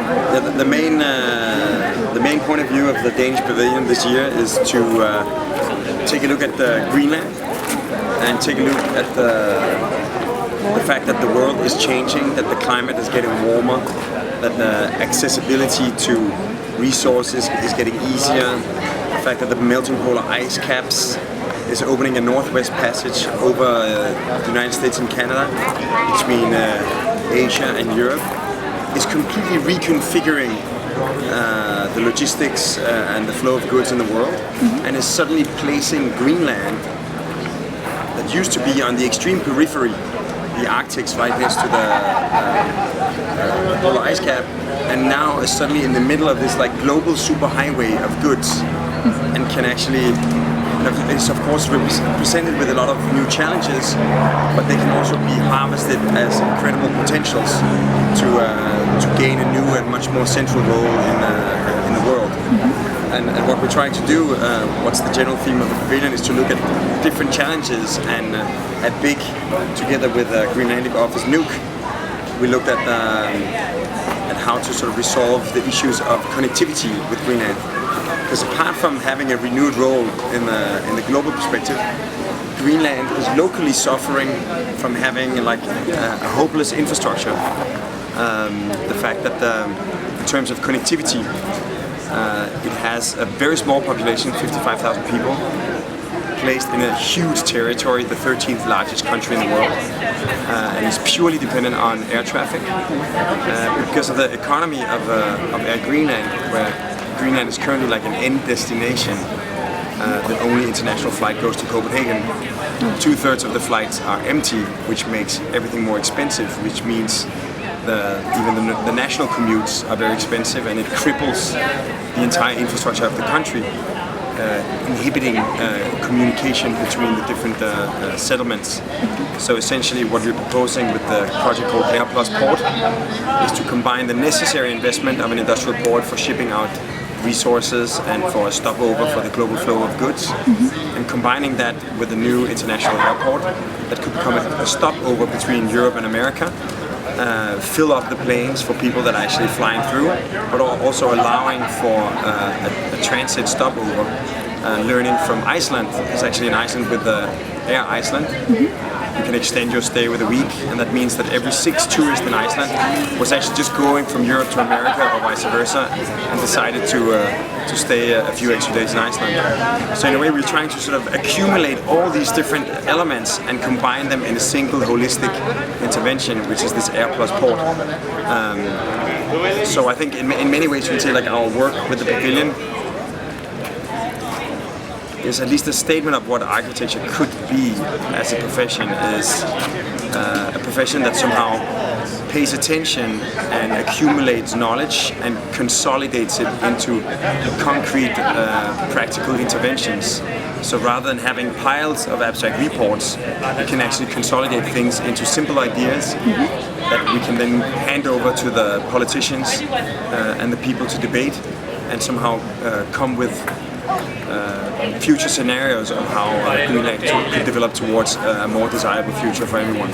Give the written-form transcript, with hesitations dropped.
Yeah, the main point of view of the Danish Pavilion this year is to take a look at Greenland and take a look at the fact that the world is changing, that the climate is getting warmer, that the accessibility to resources is getting easier, the fact that the melting polar ice caps is opening a northwest passage over the United States and Canada between Asia and Europe, is completely reconfiguring the logistics and the flow of goods in the world, and is suddenly placing Greenland, that used to be on the extreme periphery, the Arctic's right next to the polar ice cap, and now is suddenly in the middle of this like global superhighway of goods, and can actually, it's of course presented with a lot of new challenges, but they can also be harvested as incredible potentials to gain a new and much more central role in the world. And what we're trying to do, what's the general theme of the pavilion, is to look at different challenges, and at BIG, together with Greenlandic office Nuuk, we looked at how to sort of resolve the issues of connectivity with Greenland. Because apart from having a renewed role in the global perspective, Greenland is locally suffering from having like a hopeless infrastructure. The fact that in terms of connectivity, it has a very small population, 55,000 people, placed in a huge territory, the 13th largest country in the world, and is purely dependent on air traffic. Because of the economy of Air Greenland, where Greenland is currently like an end destination, the only international flight goes to Copenhagen. 2/3 of the flights are empty, which makes everything more expensive, which means even the national commutes are very expensive, and it cripples the entire infrastructure of the country, inhibiting communication between the different settlements. So essentially what we're proposing with the project called Air Plus Port is to combine the necessary investment of an industrial port for shipping out resources and for a stopover for the global flow of goods, and combining that with a new international airport that could become a stopover between Europe and America, fill up the planes for people that are actually flying through, but also allowing for a transit stopover. Learning from Iceland, it's actually in Iceland with the Air Iceland. You can extend your stay with a week, and that means that every 6 tourists in Iceland was actually just going from Europe to America or vice versa, and decided to stay a few extra days in Iceland. So in a way we're trying to sort of accumulate all these different elements and combine them in a single holistic intervention, which is this Air Plus Port. So I think in many ways you can say like our work with the pavilion is at least a statement of what architecture could be as a profession, is a profession that somehow pays attention and accumulates knowledge and consolidates it into concrete practical interventions. So rather than having piles of abstract reports, we can actually consolidate things into simple ideas that we can then hand over to the politicians and the people to debate, and somehow come with future scenarios of how Greenland could develop towards a more desirable future for everyone.